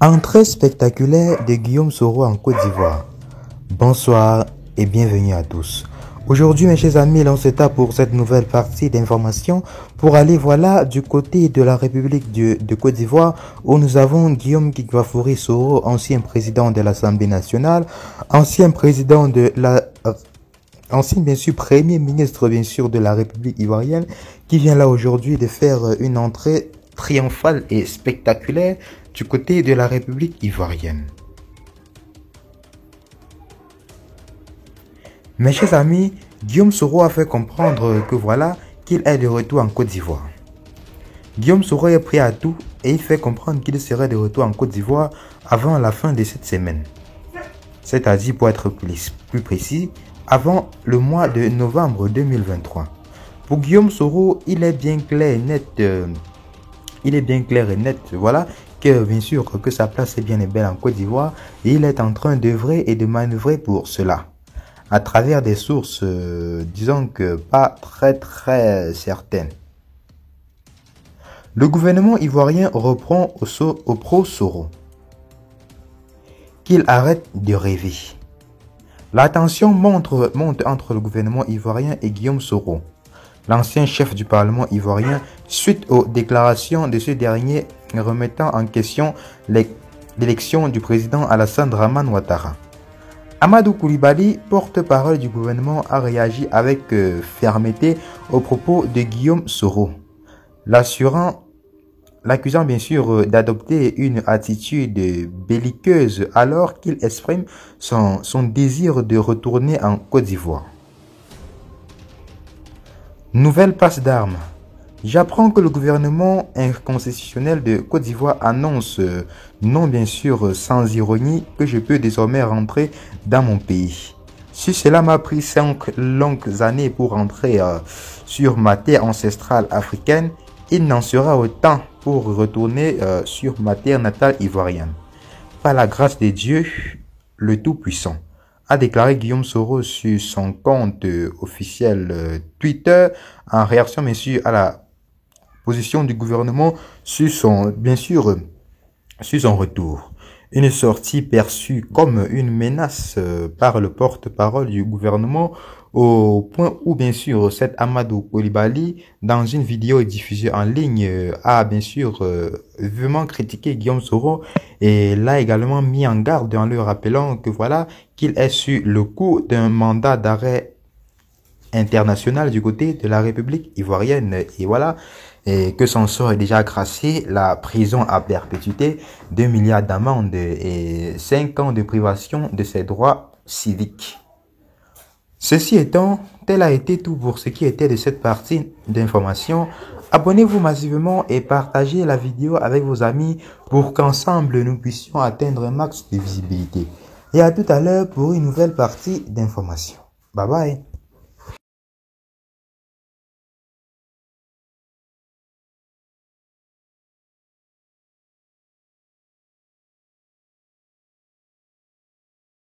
Entrée spectaculaire de Guillaume Soro en Côte d'Ivoire. Bonsoir et bienvenue à tous. Aujourd'hui, mes chers amis, on s'étape pour cette nouvelle partie d'information pour aller du côté de la République de Côte d'Ivoire où nous avons Guillaume Kigwafori Soro, ancien président de l'Assemblée nationale, ancien bien sûr premier ministre bien sûr de la République ivoirienne, qui vient là aujourd'hui de faire une entrée triomphale et spectaculaire du côté de la République ivoirienne. Mes chers amis, Guillaume Soro a fait comprendre que qu'il est de retour en Côte d'Ivoire. Guillaume Soro est prêt à tout et il fait comprendre qu'il serait de retour en Côte d'Ivoire avant la fin de cette semaine. C'est-à-dire, pour être plus précis, avant le mois de novembre 2023. Pour Guillaume Soro, il est bien clair et net, que bien sûr que sa place est bien et belle en Côte d'Ivoire et il est en train d'œuvrer et de manœuvrer pour cela. À travers des sources, disons que pas très certaines. Le gouvernement ivoirien reprend au pro-Soro. Qu'il arrête de rêver. La tension monte entre le gouvernement ivoirien et Guillaume Soro, l'ancien chef du Parlement ivoirien, suite aux déclarations de ce dernier remettant en question l'élection du président Alassane Dramane Ouattara. Amadou Coulibaly, porte-parole du gouvernement, a réagi avec fermeté aux propos de Guillaume Soro, l'accusant bien sûr d'adopter une attitude belliqueuse alors qu'il exprime son désir de retourner en Côte d'Ivoire. Nouvelle passe d'armes. J'apprends que le gouvernement inconstitutionnel de Côte d'Ivoire annonce, non bien sûr sans ironie, que je peux désormais rentrer dans mon pays. Si cela m'a pris 5 longues années pour rentrer sur ma terre ancestrale africaine, il n'en sera autant pour retourner sur ma terre natale ivoirienne. Par la grâce de Dieu, le Tout-Puissant, a déclaré Guillaume Soro sur son compte officiel Twitter en réaction bien sûr à la position du gouvernement sur son retour. Une sortie perçue comme une menace par le porte-parole du gouvernement au point où bien sûr cet Amadou Coulibaly, dans une vidéo diffusée en ligne, a bien sûr vivement critiqué Guillaume Soro et l'a également mis en garde en lui rappelant que qu'il est sur le coup d'un mandat d'arrêt international du côté de la République ivoirienne et que son sort est déjà gracié, la prison à perpétuité, 2 milliards d'amende et 5 ans de privation de ses droits civiques. Ceci étant, tel a été tout pour ce qui était de cette partie d'information. Abonnez-vous massivement et partagez la vidéo avec vos amis pour qu'ensemble nous puissions atteindre un max de visibilité. Et à tout à l'heure pour une nouvelle partie d'information. Bye bye.